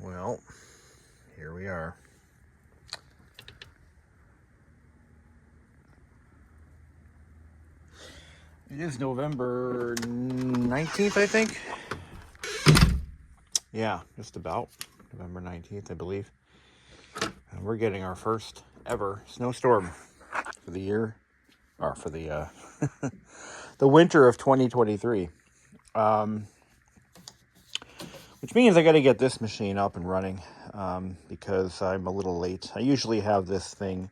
Well, here we are. It is November 19th, I think. Yeah, just about. November 19th, I believe. And we're getting our first ever snowstorm for the year, or for the the winter of 2023. Which means I got to get this machine up and running because I'm a little late. I usually have this thing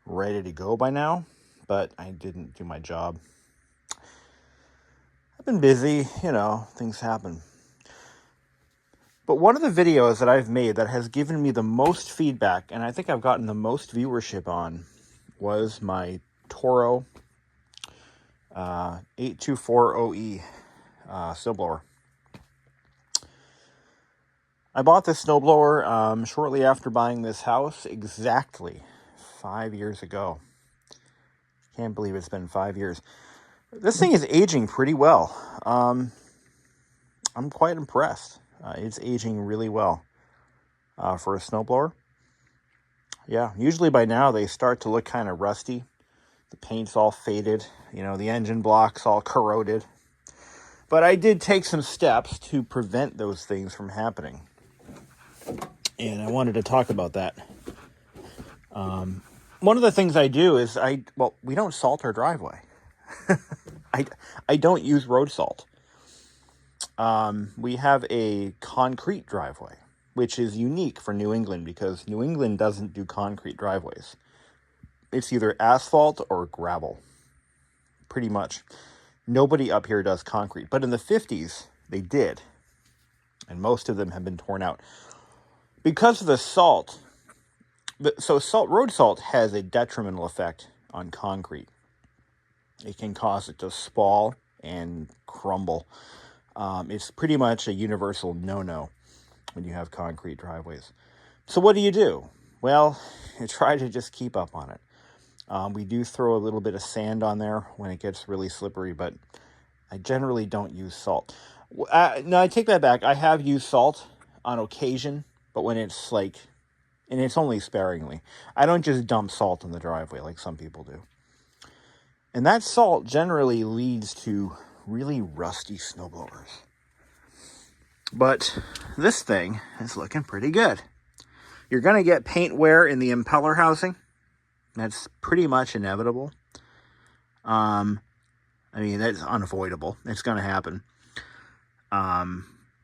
ready to go by now, but I didn't do my job. I've been busy, things happen. But one of the videos that I've made that has given me the most feedback, and I think I've gotten the most viewership on, was my Toro 824OE snowblower. I bought this snowblower shortly after buying this house, exactly 5 years ago. Can't believe it's been 5 years. This thing is aging pretty well. I'm quite impressed. It's aging really well for a snowblower. Yeah, usually by now they start to look kind of rusty. The paint's all faded, the engine block's all corroded. But I did take some steps to prevent those things from happening. And I wanted to talk about that. One of the things I do is we don't salt our driveway. I don't use road salt. We have a concrete driveway, which is unique for New England because New England doesn't do concrete driveways. It's either asphalt or gravel. Pretty much. Nobody up here does concrete. But in the 50s, they did. And most of them have been torn out. Because of the salt, road salt has a detrimental effect on concrete. It can cause it to spall and crumble. It's pretty much a universal no-no when you have concrete driveways. So what do? Well, you try to just keep up on it. We do throw a little bit of sand on there when it gets really slippery, but I generally don't use salt. No, I take that back. I have used salt on occasion, but when it's and it's only sparingly. I don't just dump salt in the driveway like some people do. And that salt generally leads to really rusty snowblowers. But this thing is looking pretty good. You're going to get paint wear in the impeller housing. That's pretty much inevitable. That's unavoidable. It's going to happen.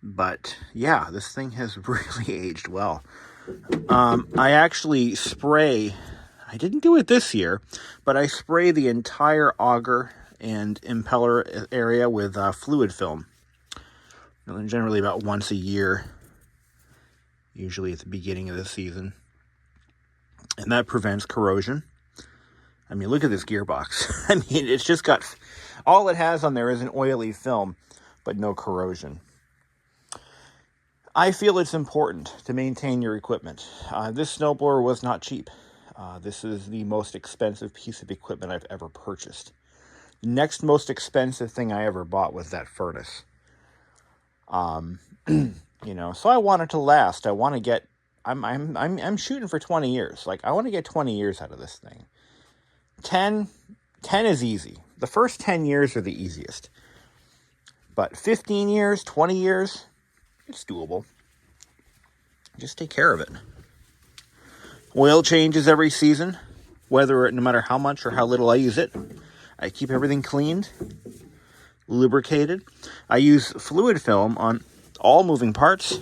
But yeah, this thing has really aged well. I actually spray, I didn't do it this year, but I spray the entire auger and impeller area with fluid film. Generally about once a year, usually at the beginning of the season. And that prevents corrosion. Look at this gearbox. It's just got, all it has on there is an oily film, but no corrosion. I feel it's important to maintain your equipment. This snowblower was not cheap. This is the most expensive piece of equipment I've ever purchased. The next most expensive thing I ever bought was that furnace. So I want it to last. I want to get, I'm shooting for 20 years. I want to get 20 years out of this thing. 10 is easy. The first 10 years are the easiest. But 15 years, 20 years, it's doable. Just take care of it. Oil changes every season, no matter how much or how little I use it. I keep everything cleaned, lubricated. I use fluid film on all moving parts,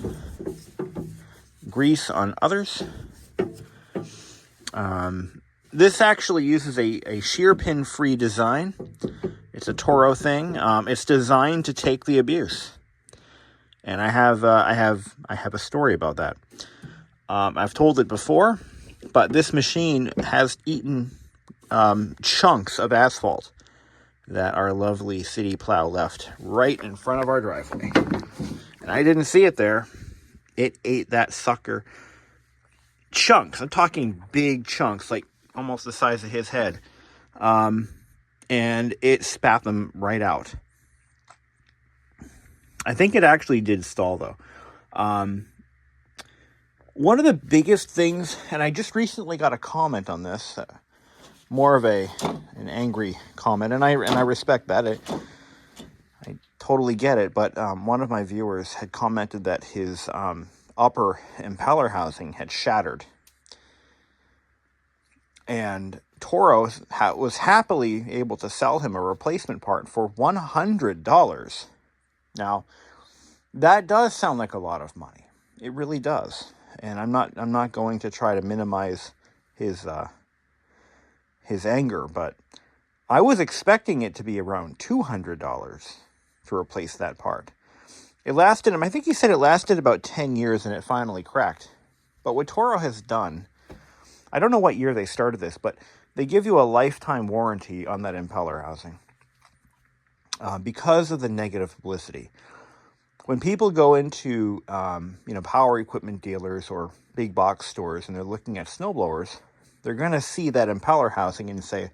grease on others. This actually uses a shear pin free design. It's a Toro thing. It's designed to take the abuse. And I have a story about that. I've told it before, but this machine has eaten chunks of asphalt that our lovely city plow left right in front of our driveway. And I didn't see it there. It ate that sucker. Chunks. I'm talking big chunks, like almost the size of his head. And it spat them right out. I think it actually did stall, though. One of the biggest things, and I just recently got a comment on this, more of an angry comment, and I respect that. I totally get it, but one of my viewers had commented that his upper impeller housing had shattered. And Toro was happily able to sell him a replacement part for $100. Now, that does sound like a lot of money. It really does. And I'm not going to try to minimize his anger, but I was expecting it to be around $200 to replace that part. It lasted him, I think he said it lasted about 10 years and it finally cracked. But what Toro has done, I don't know what year they started this, but they give you a lifetime warranty on that impeller housing because of the negative publicity. When people go into power equipment dealers or big box stores and they're looking at snowblowers, they're going to see that impeller housing and say,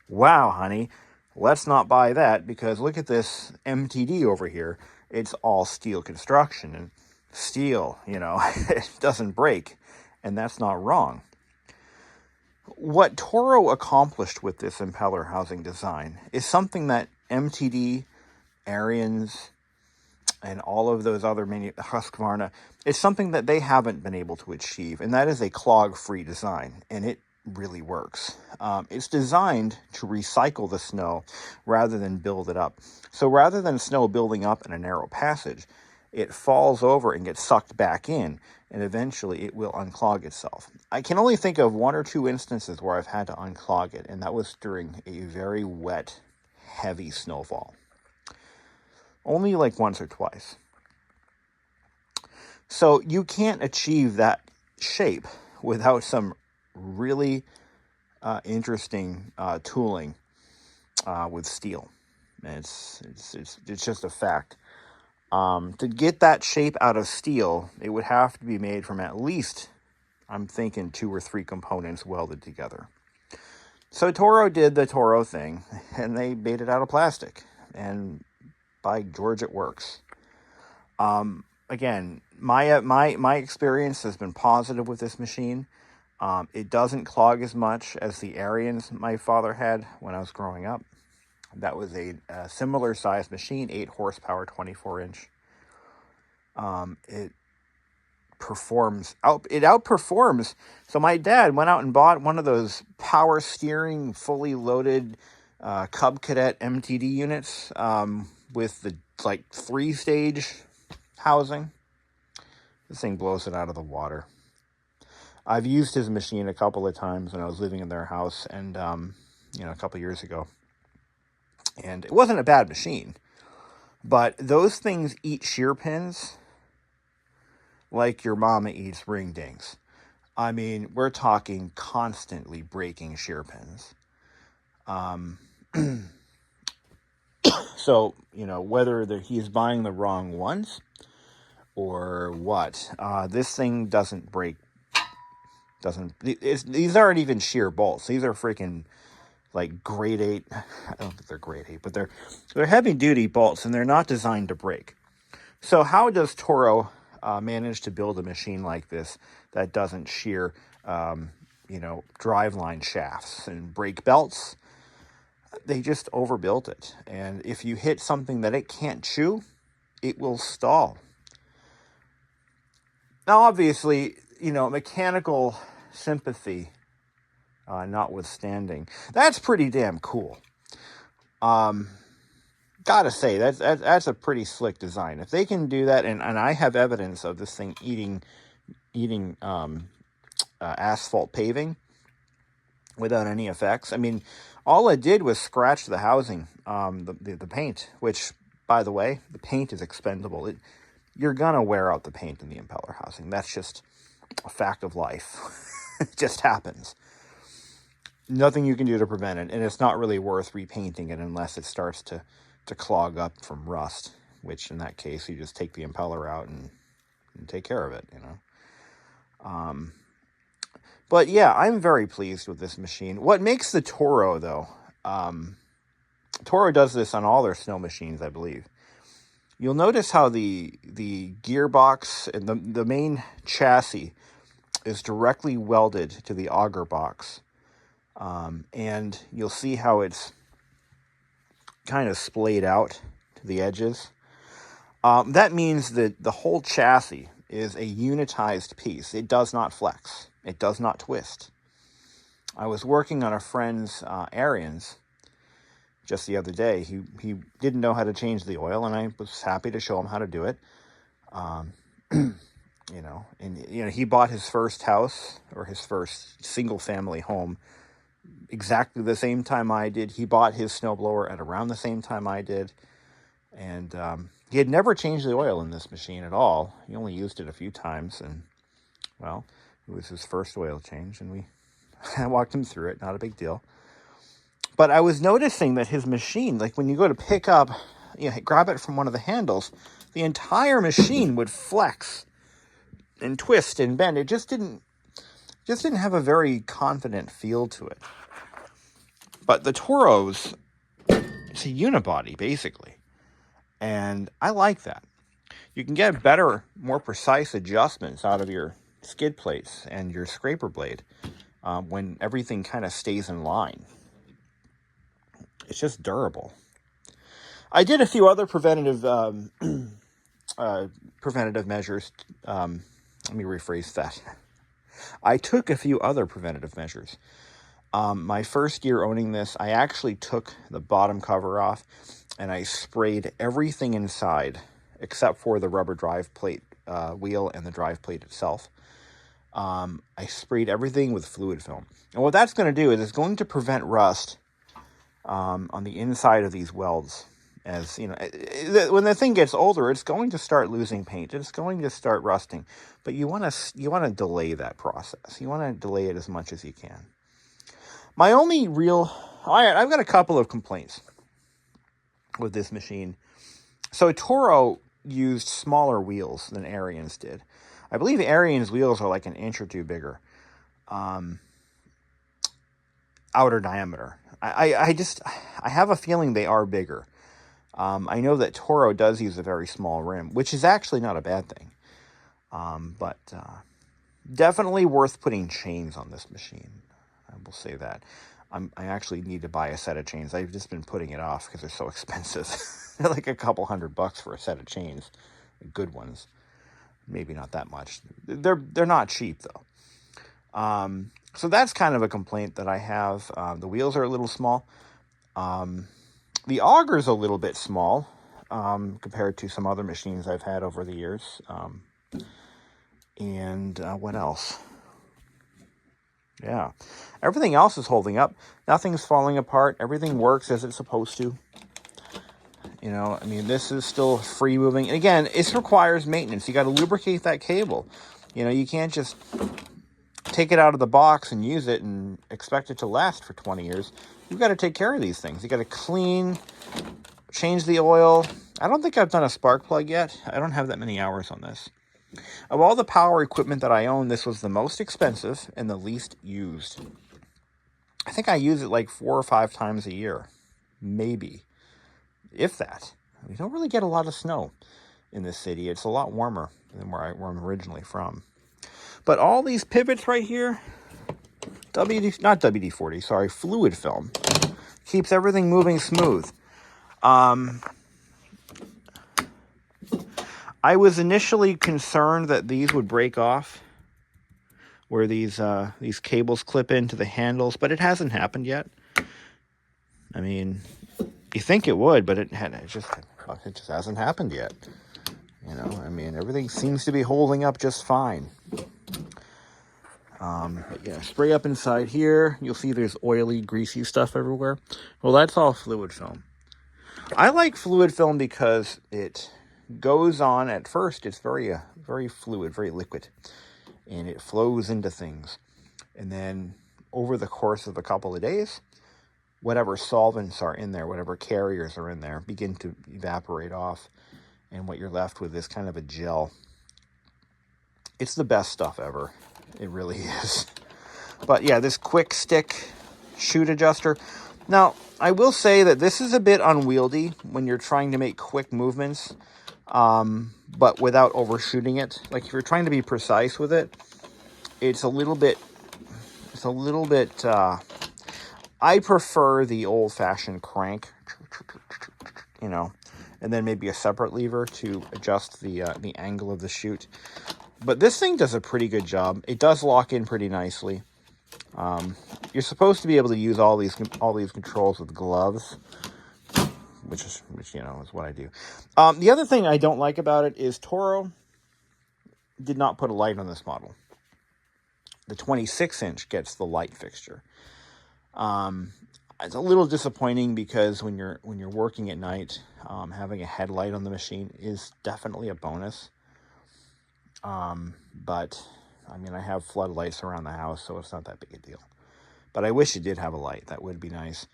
wow, honey, let's not buy that because look at this MTD over here. It's all steel construction, and steel, it doesn't break, and that's not wrong. What Toro accomplished with this impeller housing design is something that MTD, Ariens, and all of those other Husqvarna, it's something that they haven't been able to achieve, and that is a clog-free design, and it really works. It's designed to recycle the snow rather than build it up. So rather than snow building up in a narrow passage, it falls over and gets sucked back in, and eventually it will unclog itself. I can only think of one or two instances where I've had to unclog it, and that was during a very wet, heavy snowfall. Only like once or twice. So you can't achieve that shape without some really interesting tooling with steel. It's just a fact. To get that shape out of steel, it would have to be made from at least, I'm thinking, 2 or 3 components welded together. So Toro did the Toro thing, and they made it out of plastic. And by George, it works. Again, my experience has been positive with this machine. It doesn't clog as much as the Ariens my father had when I was growing up. That was a similar size machine, 8 horsepower, 24 inch. It outperforms. So my dad went out and bought one of those power steering, fully loaded Cub Cadet MTD units with the 3-stage housing. This thing blows it out of the water. I've used his machine a couple of times when I was living in their house and a couple years ago. And it wasn't a bad machine, but those things eat shear pins like your mama eats ring dings. I mean, we're talking constantly breaking shear pins. So, whether he's buying the wrong ones or what, this thing doesn't break. These aren't even shear bolts. These are freaking grade 8. I don't think they're grade 8, but they're heavy duty bolts and they're not designed to break. So how does Toro manage to build a machine like this that doesn't shear, driveline shafts and brake belts? They just overbuilt it. And if you hit something that it can't chew, it will stall. Now, obviously, mechanical sympathy notwithstanding, that's pretty damn cool. Gotta say, that's a pretty slick design. If they can do that, and I have evidence of this thing eating asphalt paving without any effects. I mean, all it did was scratch the housing, the paint, which, by the way, the paint is expendable. You're gonna wear out the paint in the impeller housing. That's just a fact of life. It just happens. Nothing you can do to prevent it, and it's not really worth repainting it unless it starts to clog up from rust, which in that case you just take the impeller out and take care of it, But yeah, I'm very pleased with this machine. What makes the Toro, though, Toro does this on all their snow machines, I believe. You'll notice how the gearbox and the main chassis is directly welded to the auger box. And you'll see how it's kind of splayed out to the edges. That means that the whole chassis is a unitized piece. It does not flex. It does not twist. I was working on a friend's Ariens just the other day. He didn't know how to change the oil, and I was happy to show him how to do it. He bought his first house, or his first single-family home, exactly the same time I did. He bought his snowblower at around the same time I did, and he had never changed the oil in this machine at all. He only used it a few times, and, well, it was his first oil change, and I walked him through it. Not a big deal. But I was noticing that his machine, like when you go to pick up, grab it from one of the handles, the entire machine would flex and twist and bend. It just didn't have a very confident feel to it. But the Toro's, it's a unibody, basically. And I like that. You can get better, more precise adjustments out of your skid plates and your scraper blade when everything kind of stays in line. It's just durable. I did a few other preventative measures. Let me rephrase that. I took a few other preventative measures. My first year owning this, I actually took the bottom cover off and I sprayed everything inside except for the rubber drive plate wheel and the drive plate itself. I sprayed everything with fluid film. And what that's going to do is it's going to prevent rust on the inside of these welds. As you know, when the thing gets older, it's going to start losing paint. It's going to start rusting. But you want to delay that process. You want to delay it as much as you can. My only I've got a couple of complaints with this machine. So Toro used smaller wheels than Ariens did. I believe Ariens wheels are like an inch or two bigger. Outer diameter. I have a feeling they are bigger. I know that Toro does use a very small rim, which is actually not a bad thing. But definitely worth putting chains on this machine. I will say that. I actually need to buy a set of chains. I've just been putting it off because they're so expensive. They're like a couple $100 for a set of chains. Good ones. Maybe not that much. They're not cheap, though. So that's kind of a complaint that I have. The wheels are a little small. The auger's a little bit small compared to some other machines I've had over the years. And what else? Yeah. Everything else is holding up. Nothing's falling apart. Everything works as it's supposed to. This is still free moving. And again, it requires maintenance. You got to lubricate that cable. You can't just take it out of the box and use it and expect it to last for 20 years. You've got to take care of these things. You got to clean, change the oil. I don't think I've done a spark plug yet. I don't have that many hours on this. Of all the power equipment that I own, this was the most expensive and the least used. I think I use it like 4 or 5 times a year. Maybe. If that. We don't really get a lot of snow in this city. It's a lot warmer than where I'm originally from. But all these pivots right here, not WD-40, sorry, fluid film, keeps everything moving smooth. I was initially concerned that these would break off, where these cables clip into the handles, but it hasn't happened yet. I mean, you think it would, but it just hasn't happened yet. Everything seems to be holding up just fine. Spray up inside here. You'll see there's oily, greasy stuff everywhere. Well, that's all fluid film. I like fluid film because it goes on at first. It's very fluid, very liquid, and it flows into things. And then over the course of a couple of days, whatever solvents are in there, whatever carriers are in there, begin to evaporate off. And what you're left with is kind of a gel. It's the best stuff ever. It really is. But yeah, this quick stick chute adjuster. Now, I will say that this is a bit unwieldy when you're trying to make quick movements, but without overshooting it. Like if you're trying to be precise with it, it's a little bit, I prefer the old-fashioned crank, you know, and then maybe a separate lever to adjust the angle of the chute. But this thing does a pretty good job. It does lock in pretty nicely. You're supposed to be able to use all these controls with gloves, which you know is what I do. The other thing I don't like about it is Toro did not put a light on this model. The 26-inch gets the light fixture. It's a little disappointing because when you're working at night, having a headlight on the machine is definitely a bonus. But I mean, I have floodlights around the house, so it's not that big a deal. But I wish it did have a light. That would be nice.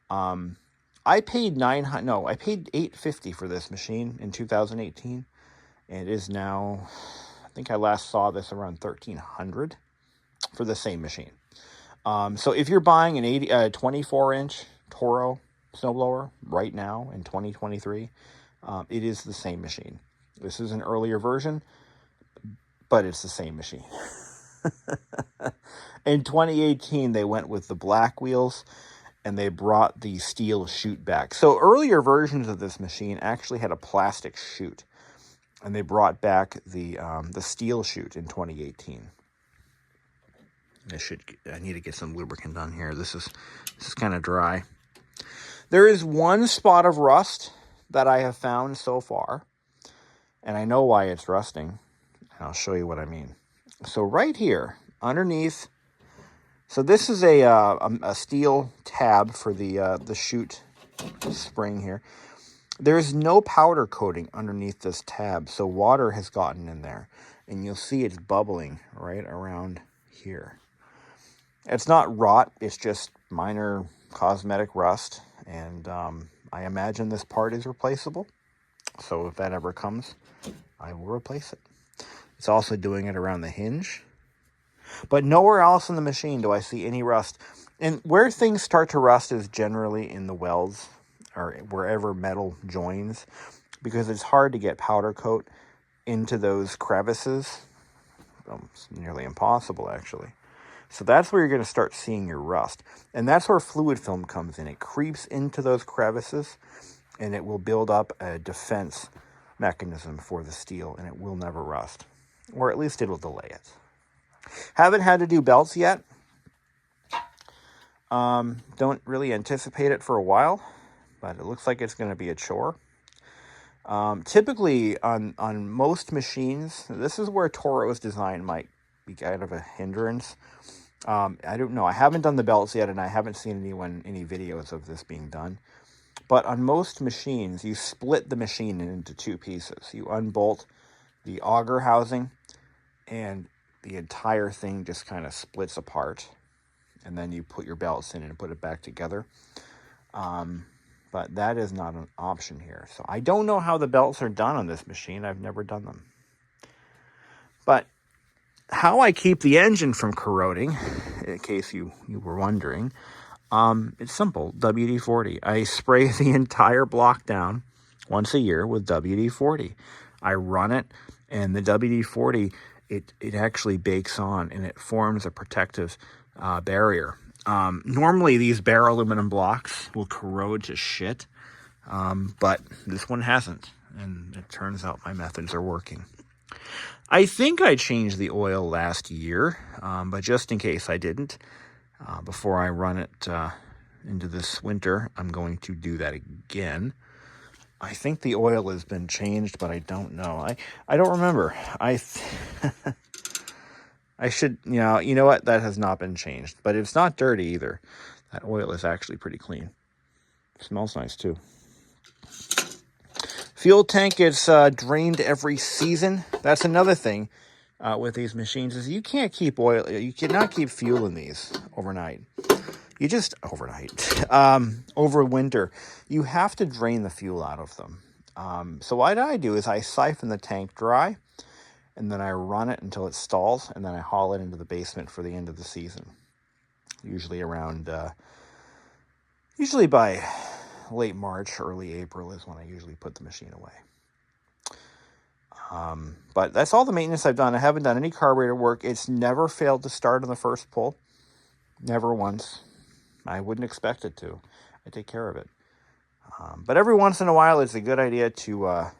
I paid $850 for this machine in 2018, and it is now, I think I last saw this around $1,300 for the same machine. So if you're buying an 24-inch Toro snowblower right now in 2023, it is the same machine. This is an earlier version, but it's the same machine. In 2018, they went with the black wheels, and they brought the steel chute back. So earlier versions of this machine actually had a plastic chute, and they brought back the steel chute in 2018. I need to get some lubricant on here. This is kind of dry. There is one spot of rust that I have found so far, and I know why it's rusting. I'll show you what I mean. So right here, underneath, so this is a steel tab for the chute spring here. There's no powder coating underneath this tab, so water has gotten in there, and you'll see it's bubbling right around here. It's not rot, it's just minor cosmetic rust, and I imagine this part is replaceable. So if that ever comes, I will replace it. It's also doing it around the hinge. But nowhere else in the machine do I see any rust. And where things start to rust is generally in the welds or wherever metal joins, because it's hard to get powder coat into those crevices. It's nearly impossible, actually. So that's where you're going to start seeing your rust. And that's where fluid film comes in. It creeps into those crevices, and it will build up a defense mechanism for the steel, and it will never rust. Or at least it'll delay it. Haven't had to do belts yet. Don't really anticipate it for a while, but it looks like it's going to be a chore. Typically, on most machines, this is where Toro's design might be kind of a hindrance. I don't know. I haven't done the belts yet, and I haven't seen any videos of this being done. But on most machines, you split the machine into two pieces. You unbolt the auger housing, and the entire thing just kind of splits apart. And then you put your belts in and put it back together. But that is not an option here. So I don't know how the belts are done on this machine. I've never done them. But how I keep the engine from corroding, in case you were wondering, it's simple. WD-40. I spray the entire block down once a year with WD-40. I run it, and the WD-40, it actually bakes on, and it forms a protective barrier. Normally, these bare aluminum blocks will corrode to shit, but this one hasn't, and it turns out my methods are working. I think I changed the oil last year, but just in case I didn't, before I run it into this winter, I'm going to do that again. I think the oil has been changed, but I don't know. I don't remember. I should, you know what? That has not been changed, but it's not dirty either. That oil is actually pretty clean. It smells nice too. Fuel tank gets drained every season. That's another thing with these machines is you can't keep oil. You cannot keep fuel in these overnight. Over winter, you have to drain the fuel out of them. So what I do is I siphon the tank dry, and then I run it until it stalls, and then I haul it into the basement for the end of the season. Usually by late March, early April is when I usually put the machine away. But that's all the maintenance I've done. I haven't done any carburetor work. It's never failed to start on the first pull. Never once. I wouldn't expect it to. I take care of it. But every once in a while, it's a good idea to,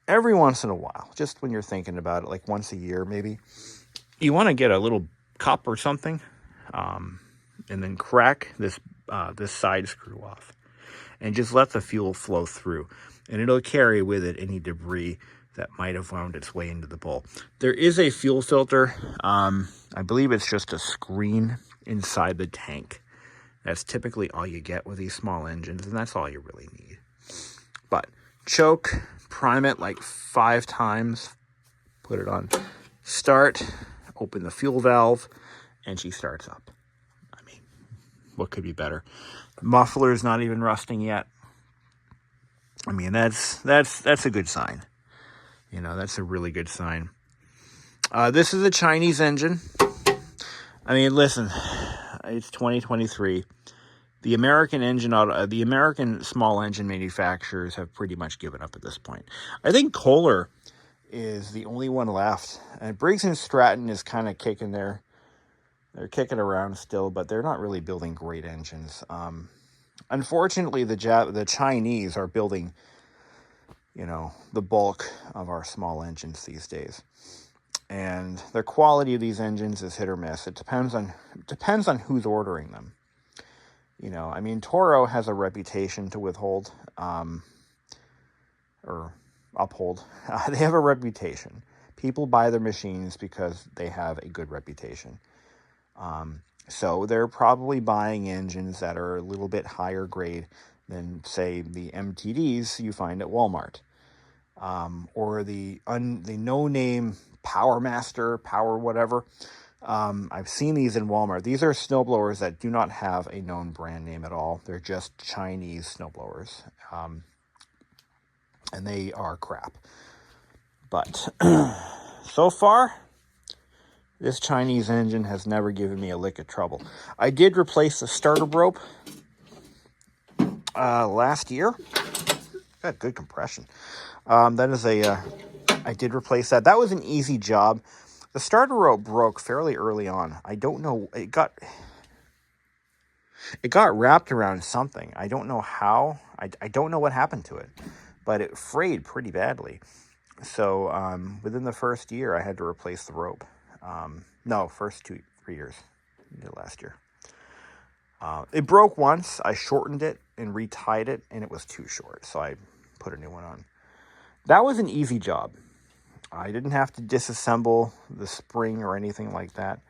every once in a while, just when you're thinking about it, like once a year maybe, you want to get a little cup or something, and then crack this side screw off, and just let the fuel flow through, and it'll carry with it any debris that might have wound its way into the bowl. There is a fuel filter. I believe it's just a screen inside the tank. That's typically all you get with these small engines, and that's all you really need. But choke, prime it like 5 times, put it on start, open the fuel valve, and she starts up. I mean, what could be better? The muffler is not even rusting yet. I mean, that's a good sign. That's a really good sign. This is a Chinese engine. I mean, listen, it's 2023. The American small engine manufacturers have pretty much given up at this point. I think Kohler is the only one left, and Briggs & Stratton is kind of kicking they're kicking around still, but they're not really building great engines. Unfortunately, the Chinese are building, the bulk of our small engines these days. And the quality of these engines is hit or miss. It depends on who's ordering them. I mean, Toro has a reputation to withhold, or uphold. They have a reputation. People buy their machines because they have a good reputation. So they're probably buying engines that are a little bit higher grade than, say, the MTDs you find at Walmart, or the no-name Power Master, Power whatever. I've seen these in Walmart. These are snowblowers that do not have a known brand name at all. They're just Chinese snowblowers, and they are crap. But so far, this Chinese engine has never given me a lick of trouble. I did replace the starter rope last year. Got good compression. I did replace that. That was an easy job. The starter rope broke fairly early on. I don't know. It got wrapped around something. I don't know how. I don't know what happened to it, but it frayed pretty badly. So within the first year, I had to replace the rope. First 3 years. I did last year. It broke once. I shortened it and retied it, and it was too short, so I put a new one on. That was an easy job. I didn't have to disassemble the spring or anything like that,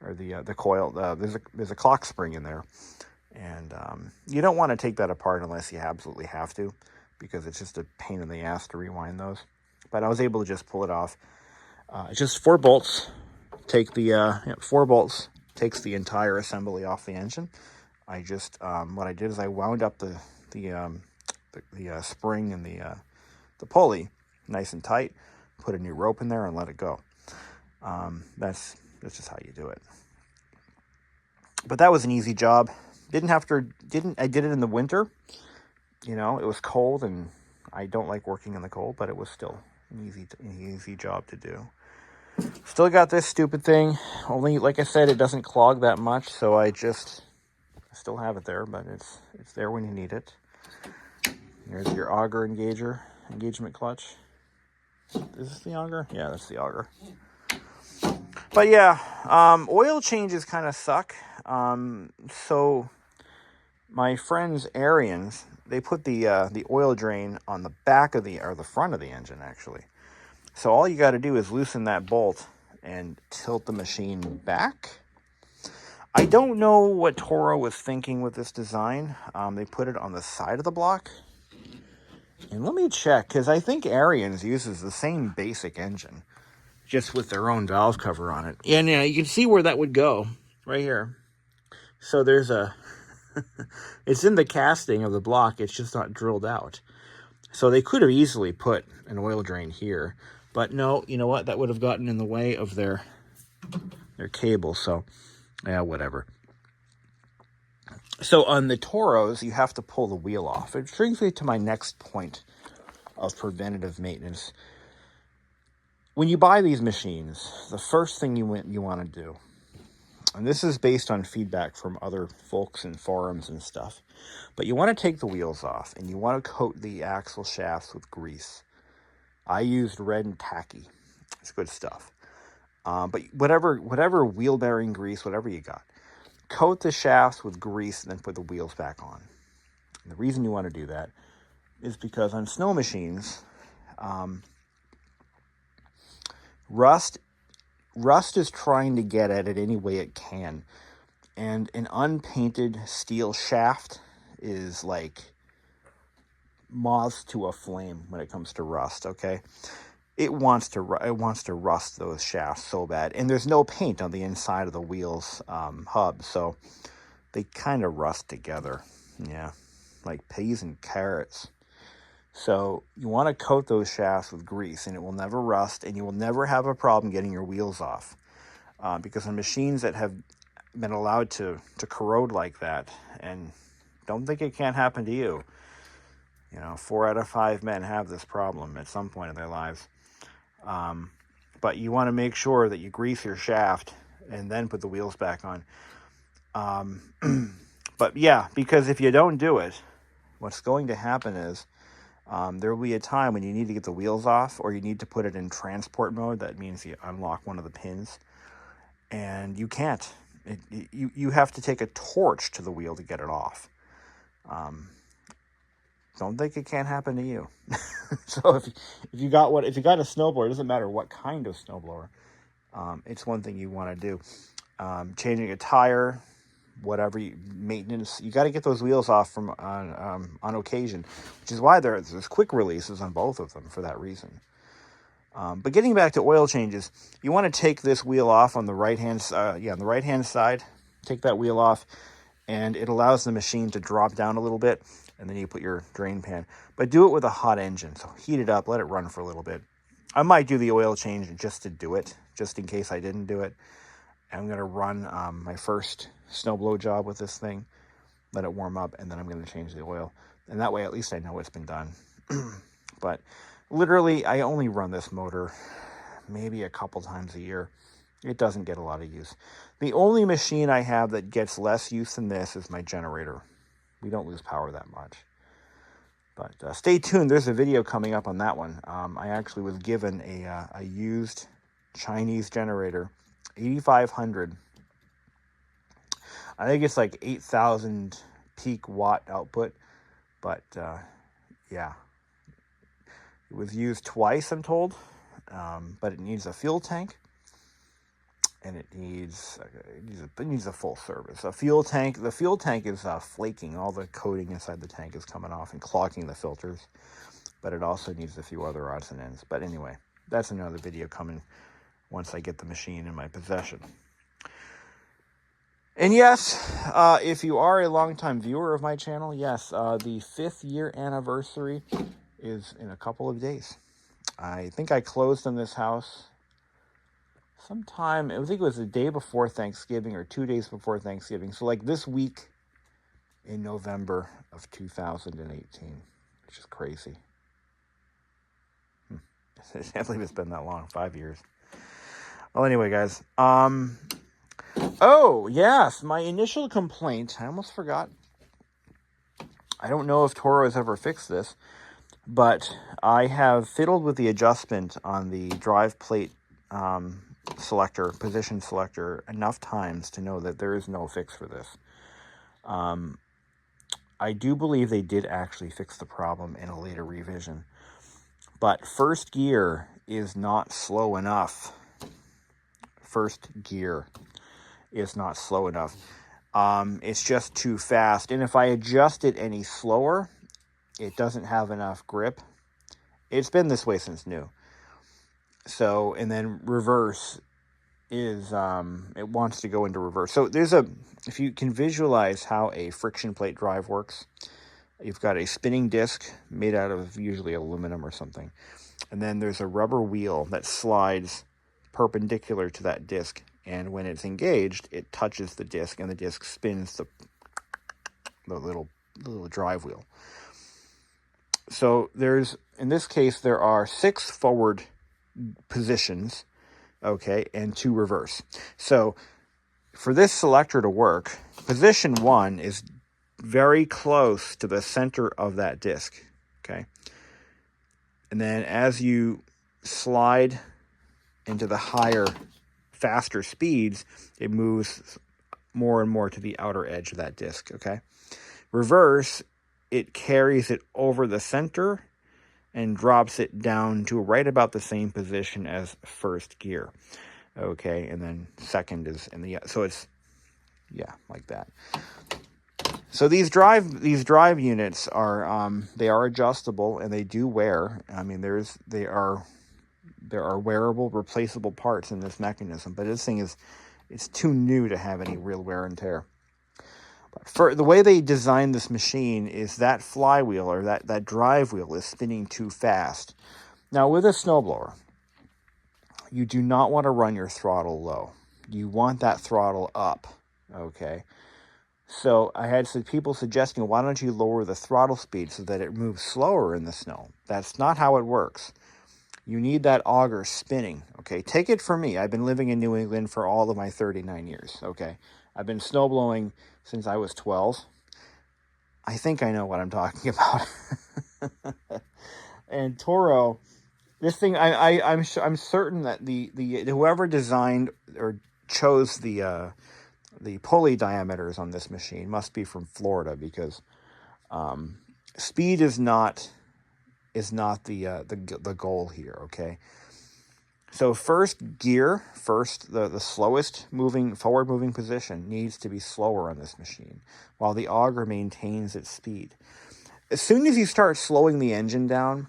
or the coil. There's a clock spring in there, and you don't want to take that apart unless you absolutely have to, because it's just a pain in the ass to rewind those. But I was able to just pull it off. It's just 4 bolts. Take the 4 bolts. Takes the entire assembly off the engine. I just what I did is I wound up the spring and the pulley nice and tight. Put a new rope in there and let it go. That's just how you do it. But that was an easy job. I did it in the winter. It was cold, and I don't like working in the cold, but it was still an easy job to do. Still got this stupid thing. Only, like I said, it doesn't clog that much, so I still have it there, but it's there when you need it. Here's your auger engagement clutch. Is this the auger? Yeah, that's the auger. But yeah, oil changes kind of suck. So my friends Arians, they put the oil drain on the back of the front of the engine, actually. So all you got to do is loosen that bolt and tilt the machine back. I don't know what Toro was thinking with this design. They put it on the side of the block. And let me check, because I think Arians uses the same basic engine, just with their own valve cover on it. And yeah, you can see where that would go, right here. So there's it's in the casting of the block, it's just not drilled out. So they could have easily put an oil drain here, but no, you know what? That would have gotten in the way of their cable, so yeah, whatever. So on the Toros, you have to pull the wheel off. It brings me to my next point of preventative maintenance. When you buy these machines, the first thing you want to do, and this is based on feedback from other folks in forums and stuff, but you want to take the wheels off and you want to coat the axle shafts with grease. I used red and tacky. It's good stuff. But whatever wheel bearing grease, whatever you got, coat the shafts with grease and then put the wheels back on. And the reason you want to do that is because on snow machines, rust is trying to get at it any way it can. And an unpainted steel shaft is like moths to a flame when it comes to rust, okay? It wants to rust those shafts so bad. And there's no paint on the inside of the wheels hub, so they kind of rust together. Yeah, like peas and carrots. So you want to coat those shafts with grease, and it will never rust, and you will never have a problem getting your wheels off. Because on machines that have been allowed to corrode like that, and don't think it can't happen to you. 4 out of 5 men have this problem at some point in their lives. But you want to make sure that you grease your shaft and then put the wheels back on. But yeah, because if you don't do it, what's going to happen is there will be a time when you need to get the wheels off, or you need to put it in transport mode. That means you unlock one of the pins, and you can't. You have to take a torch to the wheel to get it off. Don't think it can't happen to you. So if you got a snowblower, it doesn't matter what kind of snowblower. It's one thing you want to do. Changing a tire, whatever maintenance, you got to get those wheels off from on occasion, which is why there's quick releases on both of them for that reason. But getting back to oil changes, you want to take this wheel off on the right hand side. Take that wheel off, and it allows the machine to drop down a little bit, and then you put your drain pan. But do it with a hot engine, so heat it up, let it run for a little bit. I might do the oil change just to do it, just in case I didn't do it. I'm going to run my first snowblow job with this thing, let it warm up, and then I'm going to change the oil. And that way, at least I know it's been done. But literally, I only run this motor maybe a couple times a year. It doesn't get a lot of use. The only machine I have that gets less use than this is my generator. We don't lose power that much. But stay tuned. There's a video coming up on that one. I actually was given a used Chinese generator, 8500. I think it's like 8,000 peak watt output. But yeah, it was used twice, I'm told. But it needs a fuel tank. And it needs a full service. The fuel tank is flaking. All the coating inside the tank is coming off and clogging the filters. But it also needs a few other odds and ends. But anyway, that's another video coming once I get the machine in my possession. And yes, if you are a longtime viewer of my channel, yes, the 5th year anniversary is in a couple of days. I think I closed on this house sometime, I think it was the day before Thanksgiving or 2 days before Thanksgiving. So like this week in November of 2018, which is crazy. I can't believe it's been that long, 5 years. Well, anyway, guys. Oh, yes, my initial complaint, I almost forgot. I don't know if Toro has ever fixed this, but I have fiddled with the adjustment on the drive plate position selector enough times to know that there is no fix for this. I do believe they did actually fix the problem in a later revision, but first gear is not slow enough. First gear is not slow enough. It's just too fast, and if I adjust it any slower, it doesn't have enough grip. It's been this way since new. So, and then reverse is, it wants to go into reverse. So if you can visualize how a friction plate drive works, you've got a spinning disc made out of usually aluminum or something. And then there's a rubber wheel that slides perpendicular to that disc. And when it's engaged, it touches the disc, and the disc spins the little drive wheel. So in this case, there are 6 forward positions, okay, and 2 reverse. So for this selector to work, position 1 is very close to the center of that disc, okay? And then as you slide into the higher, faster speeds, it moves more and more to the outer edge of that disc, okay? Reverse, it carries it over the center and drops it down to right about the same position as first gear, okay? And then second is in the, so it's, yeah, like that. So these drive units are they are adjustable and they do wear. I mean, there are wearable, replaceable parts in this mechanism, but this thing it's too new to have any real wear and tear. But for the way they designed this machine is that flywheel or that drive wheel is spinning too fast. Now with a snowblower, you do not want to run your throttle low. You want that throttle up, okay? So I had some people suggesting, why don't you lower the throttle speed so that it moves slower in the snow? That's not how it works. You need that auger spinning, okay? Take it from me. I've been living in New England for all of my 39 years, okay? I've been snowblowing since I was 12. I think I know what I'm talking about. And Toro, this thing, I'm certain that the whoever designed or chose the pulley diameters on this machine must be from Florida, because speed is not the goal here, okay? So first gear, the slowest forward moving position needs to be slower on this machine while the auger maintains its speed. As soon as you start slowing the engine down,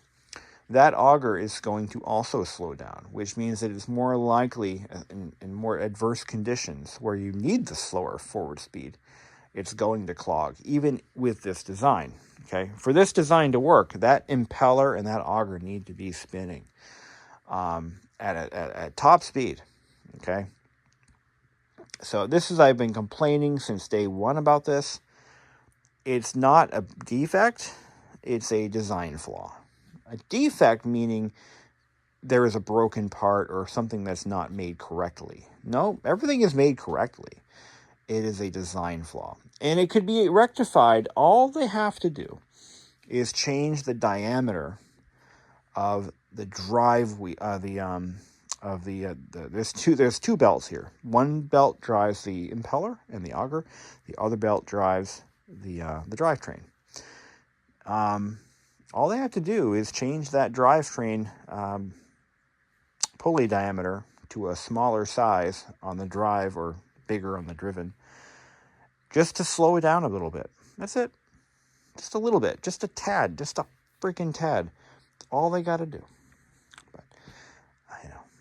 that auger is going to also slow down, which means that it's more likely in more adverse conditions where you need the slower forward speed, it's going to clog, even with this design, okay? For this design to work, that impeller and that auger need to be spinning at top speed, okay? So I've been complaining since day one about this. It's not a defect, it's a design flaw. A defect meaning there is a broken part or something that's not made correctly. No, everything is made correctly. It is a design flaw. And it could be rectified. All they have to do is change the diameter of the drive there's two belts here. One belt drives the impeller and the auger. The other belt drives the drivetrain. All they have to do is change that drivetrain pulley diameter to a smaller size on the drive or bigger on the driven, just to slow it down a little bit. That's it. Just a little bit. Just a tad. Just a freaking tad. That's all they got to do. But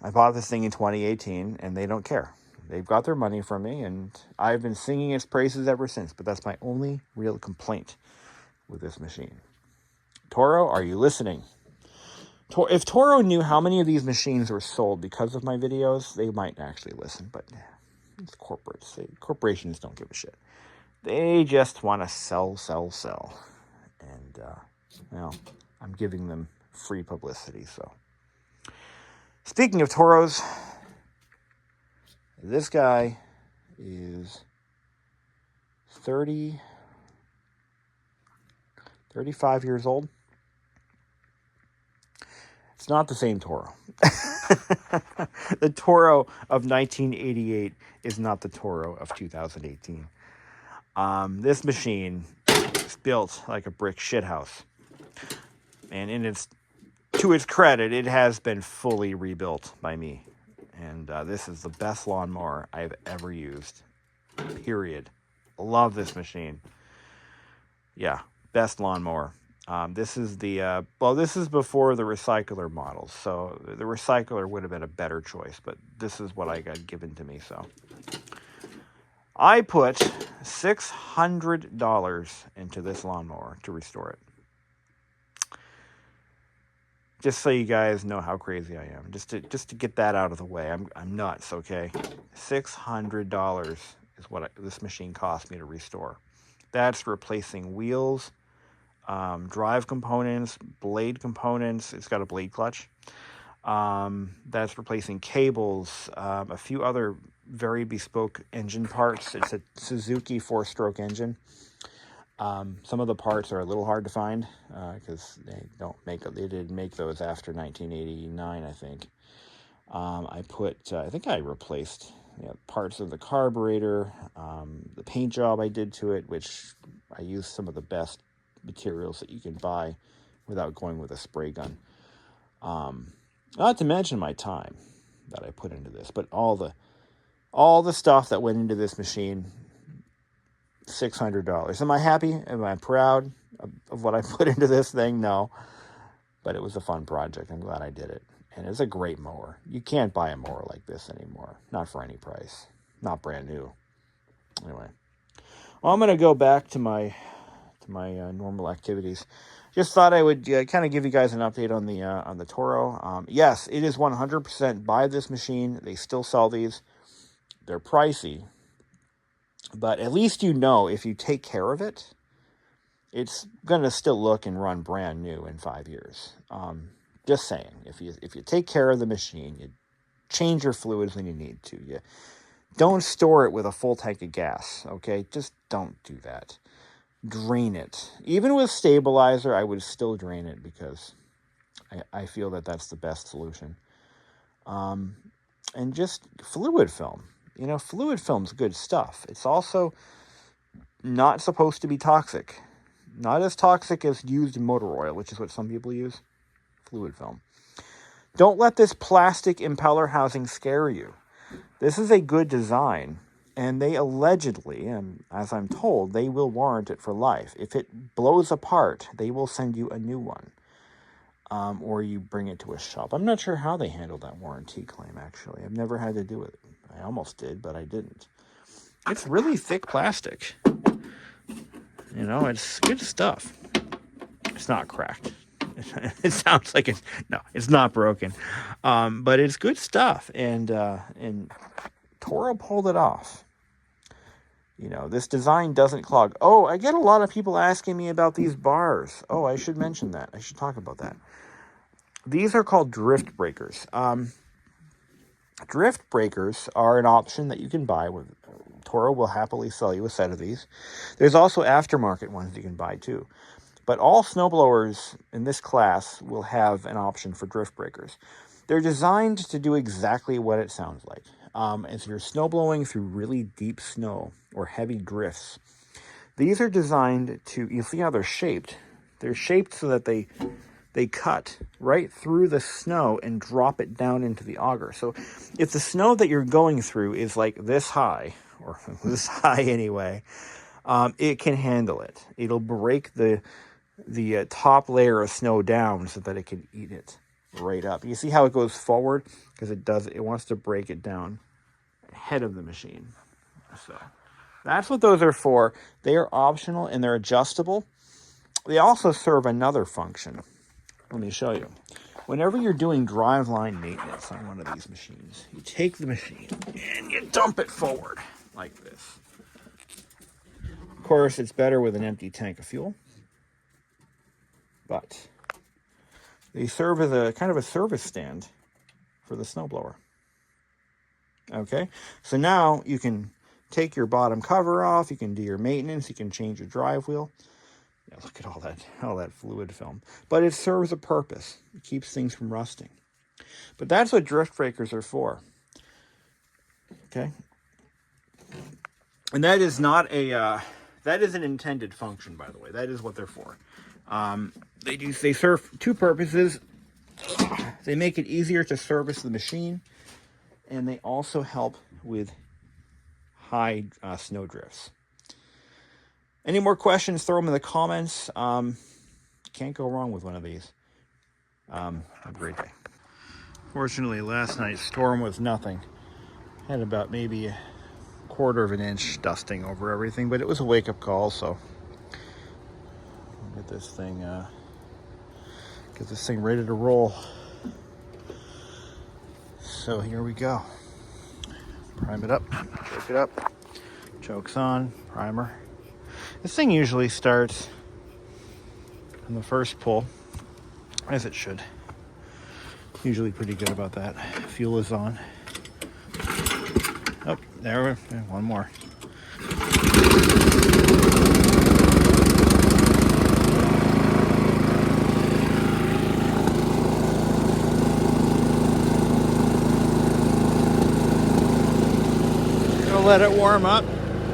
I bought this thing in 2018, and they don't care. They've got their money from me, and I've been singing its praises ever since. But that's my only real complaint with this machine. Toro, are you listening? If Toro knew how many of these machines were sold because of my videos, they might actually listen. But it's corporates. Corporations don't give a shit. They just want to sell. And, I'm giving them free publicity. So, speaking of Toros, this guy is 35 years old. It's not the same Toro. The Toro of 1988 is not the Toro of 2018. This machine is built like a brick shithouse. And to its credit, it has been fully rebuilt by me. And this is the best lawnmower I've ever used. Period. Love this machine. Yeah, best lawnmower. This is this is before the recycler models, so the recycler would have been a better choice, but this is what I got given to me, so. I put $600 into this lawnmower to restore it. Just so you guys know how crazy I am, just to get that out of the way. I'm nuts, okay? $600 is what this machine cost me to restore. That's replacing wheels, drive components, blade components. It's got a blade clutch. That's replacing cables, a few other very bespoke engine parts. It's a Suzuki 4-stroke engine. Some of the parts are a little hard to find because they didn't make those after 1989, I think. I think I replaced parts of the carburetor, the paint job I did to it, which I used some of the best materials that you can buy without going with a spray gun. Not to mention my time that I put into this, but all the stuff that went into this machine, $600. Am I happy? Am I proud of what I put into this thing? No, but it was a fun project. I'm glad I did it. And it's a great mower. You can't buy a mower like this anymore. Not for any price. Not brand new. Anyway. Well, I'm going to go back to my normal activities. Just thought I would kind of give you guys an update on the Toro. Yes, it is 100% buy this machine. They still sell these. They're pricey. But at least you know if you take care of it, it's going to still look and run brand new in 5 years. Just saying, if you take care of the machine, you change your fluids when you need to. You don't store it with a full tank of gas, okay? Just don't do that. Drain it. Even with stabilizer, I would still drain it because I feel that that's the best solution. And just fluid film. Fluid film's good stuff. It's also not supposed to be toxic. Not as toxic as used motor oil, which is what some people use. Fluid film. Don't let this plastic impeller housing scare you. This is a good design, and they allegedly, and as I'm told, they will warrant it for life. If it blows apart, they will send you a new one, or you bring it to a shop. I'm not sure how they handle that warranty claim, actually. I've never had to do it. I almost did, but I didn't. It's really thick plastic. It's good stuff. It's not cracked. It sounds like it's not broken, but it's good stuff, and Toro pulled it off. This design doesn't clog. Oh, I get a lot of people asking me about these bars. Oh, I should mention that. I should talk about that. These are called drift breakers. Drift breakers are an option that you can buy. Toro will happily sell you a set of these. There's also aftermarket ones you can buy too. But all snowblowers in this class will have an option for drift breakers. They're designed to do exactly what it sounds like. As you're snowblowing through really deep snow or heavy drifts, these are designed to, you see how they're shaped. They're shaped so that they cut right through the snow and drop it down into the auger. So if the snow that you're going through is like this high, or this high anyway, it can handle it. It'll break the top layer of snow down so that it can eat it right up. You see how it goes forward? Because it wants to break it down ahead of the machine. So that's what those are for. They are optional and they're adjustable. They also serve another function. Let me show you. Whenever you're doing driveline maintenance on one of these machines, you take the machine and you dump it forward like this. Of course, it's better with an empty tank of fuel. But they serve as a kind of a service stand for the snowblower. Okay, so now you can take your bottom cover off, you can do your maintenance, you can change your drive wheel. Yeah, look at all that fluid film. But it serves a purpose. It keeps things from rusting. But that's what drift breakers are for. Okay, and that is not that is an intended function, by the way. That is what they're for. They serve two purposes. They make it easier to service the machine, and they also help with high snow drifts. Any more questions, throw them in the comments. Can't go wrong with one of these. Have a great day. Fortunately, last night's storm was nothing. Had about maybe a quarter of an inch dusting over everything, but it was a wake-up call, so get this thing ready to roll. So here we go. Prime it up, choke it up, chokes on, primer. This thing usually starts on the first pull, as it should. Usually pretty good about that. Fuel is on. Oh, there, one more. Gonna let it warm up.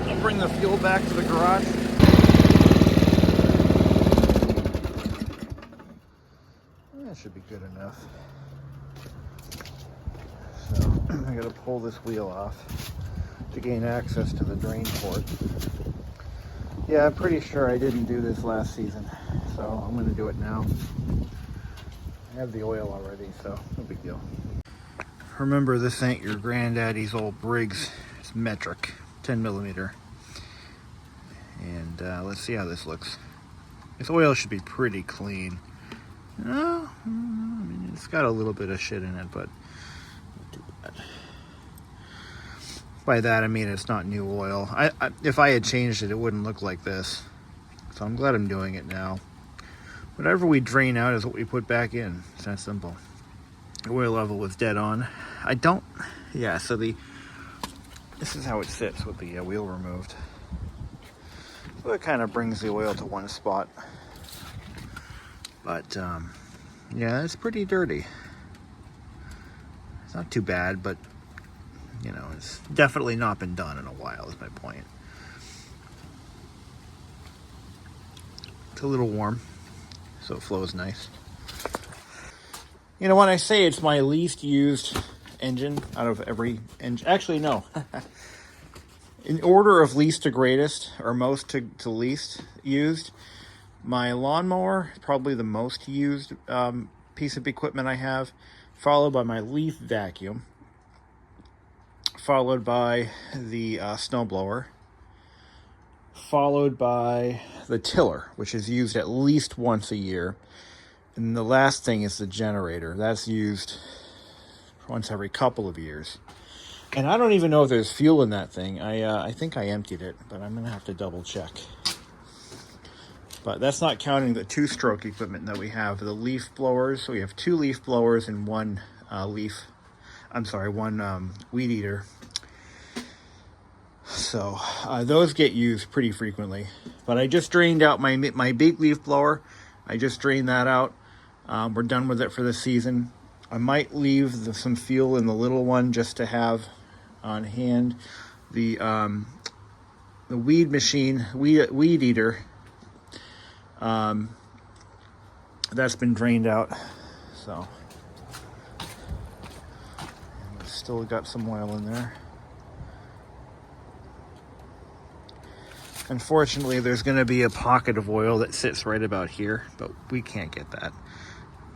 I'll bring the fuel back to the garage. That should be good enough. So I gotta pull this wheel off to gain access to the drain port. Yeah, I'm pretty sure I didn't do this last season, so I'm gonna do it now. I have the oil already, so no big deal. Remember, this ain't your granddaddy's old Briggs. It's metric, 10 millimeter. And let's see how this looks. This oil should be pretty clean. I mean, it's got a little bit of shit in it, but not too bad. By that I mean it's not new oil. If I had changed it, it wouldn't look like this. So I'm glad I'm doing it now. Whatever we drain out is what we put back in. It's that simple. The oil level was dead on. So this is how it sits with the wheel removed. So it kind of brings the oil to one spot. But yeah, it's pretty dirty. It's not too bad, but you know, it's definitely not been done in a while, is my point. It's a little warm, so it flows nice. You know, when I say it's my least used engine out of every engine, actually no. In order of least to greatest, or most to least used, my lawnmower is probably the most used piece of equipment I have, followed by my leaf vacuum, followed by the snowblower, followed by the tiller, which is used at least once a year. And the last thing is the generator. That's used once every couple of years. And I don't even know if there's fuel in that thing. I think I emptied it, but I'm gonna have to double check. But that's not counting the two-stroke equipment that we have. The leaf blowers, so we have 2 leaf blowers and one weed eater. So those get used pretty frequently. But I just drained out my big leaf blower. I just drained that out. We're done with it for the season. I might leave some fuel in the little one just to have on hand. The weed eater, that's been drained out. So still got some oil in there. Unfortunately, there's going to be a pocket of oil that sits right about here, but we can't get that.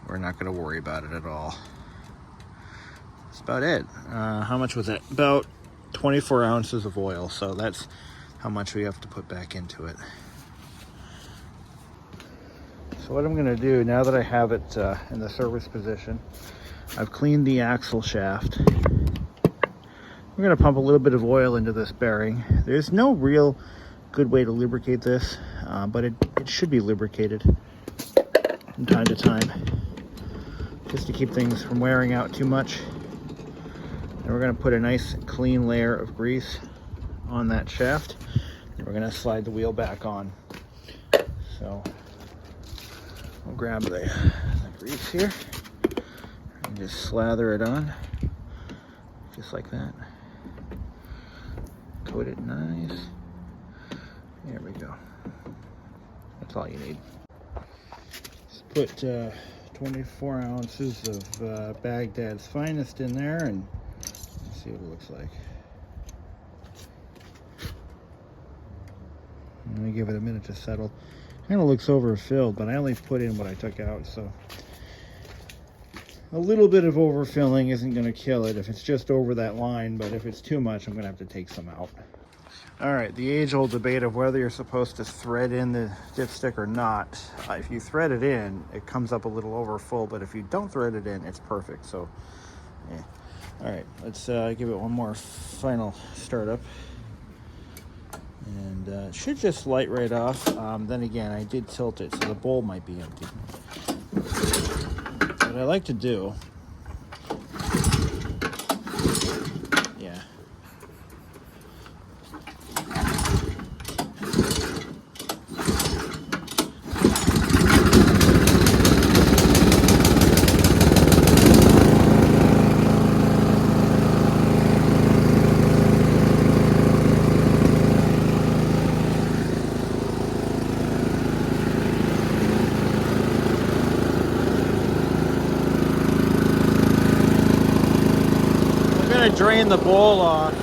We're not going to worry about it at all. That's about it. How much was it? About 24 ounces of oil, so that's how much we have to put back into it. So what I'm going to do, now that I have it in the service position, I've cleaned the axle shaft. We're going to pump a little bit of oil into this bearing. There's no real good way to lubricate this, but it should be lubricated from time to time, just to keep things from wearing out too much. And we're going to put a nice clean layer of grease on that shaft, and we're going to slide the wheel back on. So I'll grab the grease here and just slather it on, just like that. Coat it nice. There we go. That's all you need. Just put 24 ounces of Baghdad's Finest in there and see what it looks like. Let me give it a minute to settle. Kind of looks overfilled, but I only put in what I took out, so a little bit of overfilling isn't going to kill it if it's just over that line, but if it's too much, I'm going to have to take some out. All right, the age-old debate of whether you're supposed to thread in the dipstick or not. If you thread it in, it comes up a little over full, but if you don't thread it in, it's perfect. So, yeah. All right, let's give it one more final startup. And it should just light right off. Then again, I did tilt it, so the bowl might be empty. What I like to do, yeah. I'm gonna drain the bowl off.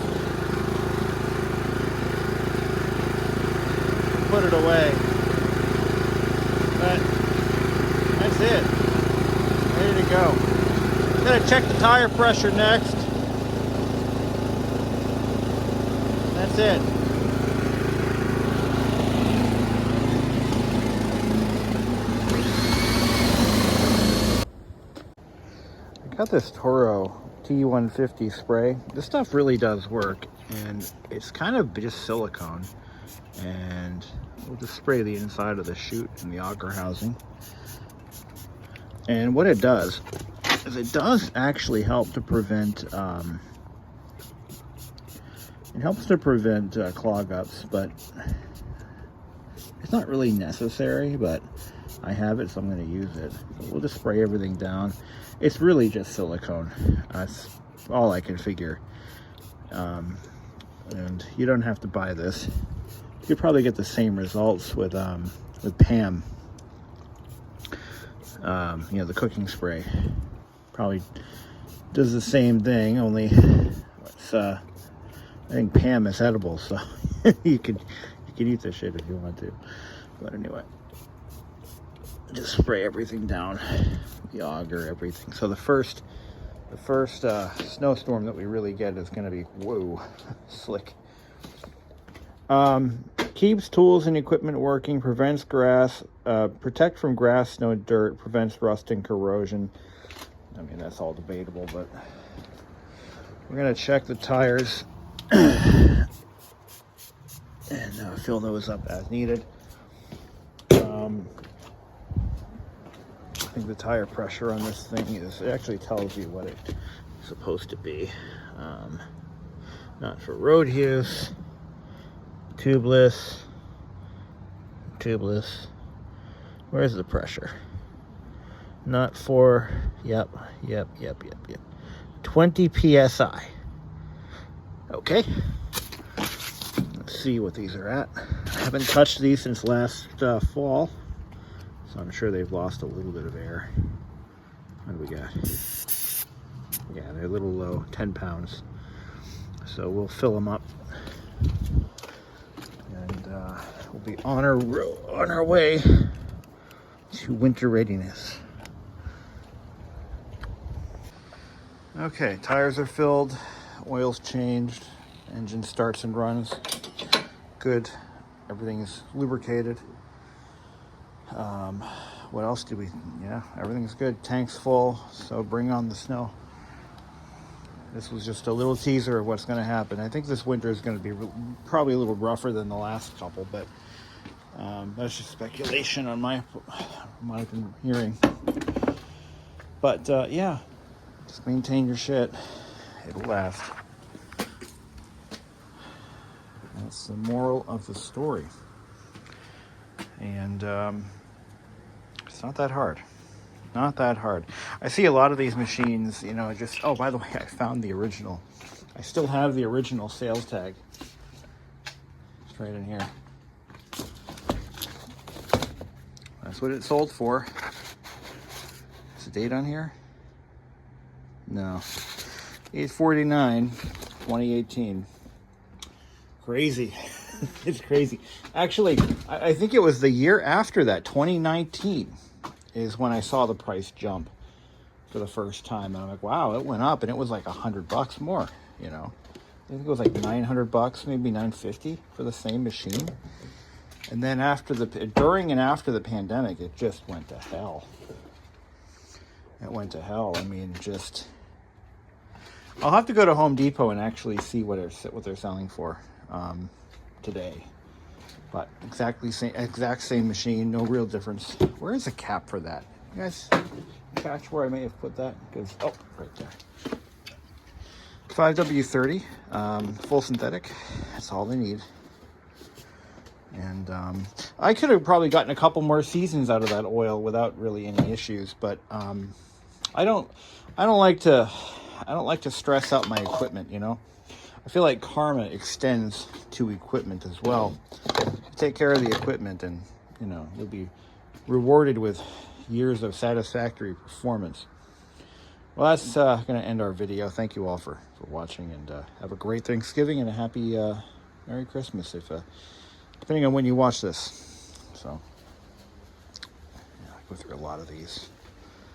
Put it away. But that's it. Ready to go. I'm gonna check the tire pressure next. That's it. I got this Toro 824OE spray. This stuff really does work, and it's kind of just silicone. And we'll just spray the inside of the chute and the auger housing. And what it does is it does actually help to prevent clog ups, but it's not really necessary. But I have it, so I'm going to use it. We'll just spray everything down. It's really just silicone. That's all I can figure. And you don't have to buy this. You could probably get the same results with PAM. You know, the cooking spray probably does the same thing, only it's, I think PAM is edible, so you can eat this shit if you want to. But anyway, just spray everything down, the auger, everything. So the first snowstorm that we really get is going to be whoa slick. Keeps tools and equipment working, prevents grass, protect from grass, snow, and dirt, prevents rust and corrosion. I mean, that's all debatable, but we're going to check the tires and fill those up as needed. I think the tire pressure on this thing it actually tells you what it's supposed to be. Not for road use. Tubeless. Where's the pressure? Not for, yep. 20 PSI. Okay. Let's see what these are at. I haven't touched these since last fall, so I'm sure they've lost a little bit of air. What do we got? Yeah, they're a little low, 10 pounds. So we'll fill them up. And we'll be on our way to winter readiness. Okay, tires are filled, oil's changed, engine starts and runs. Good, everything's lubricated. What else do we? Yeah, everything's good. Tank's full, so bring on the snow. This was just a little teaser of what's going to happen. I think this winter is going to be probably a little rougher than the last couple, but that's just speculation on what I've been hearing. But yeah, just maintain your shit. It'll last. That's the moral of the story. And it's not that hard. Not that hard. I see a lot of these machines, you know, just... Oh, by the way, I found the original. I still have the original sales tag. It's right in here. That's what it sold for. Is the date on here? No. 8/49, 2018. Crazy. It's crazy. Actually, I think it was the year after that, 2019, is when I saw the price jump for the first time. And I'm like, wow, it went up, and it was like $100 more, you know. I think it was like $900, maybe $950 for the same machine. And then during and after the pandemic, it just went to hell. It went to hell. I mean, just... I'll have to go to Home Depot and actually see what they're selling for. today. But exact same machine, no real difference. Where is the cap for that? You guys catch where I may have put that? Because, oh, right there. 5W30, full synthetic. That's all they need. And I could have probably gotten a couple more seasons out of that oil without really any issues. But I don't like to stress out my equipment. You know, I feel like karma extends to equipment as well. Take care of the equipment, and you know you'll be rewarded with years of satisfactory performance. Well, that's going to end our video. Thank you all for watching, and have a great Thanksgiving and a happy Merry Christmas, if depending on when you watch this. So, yeah, I go through a lot of these.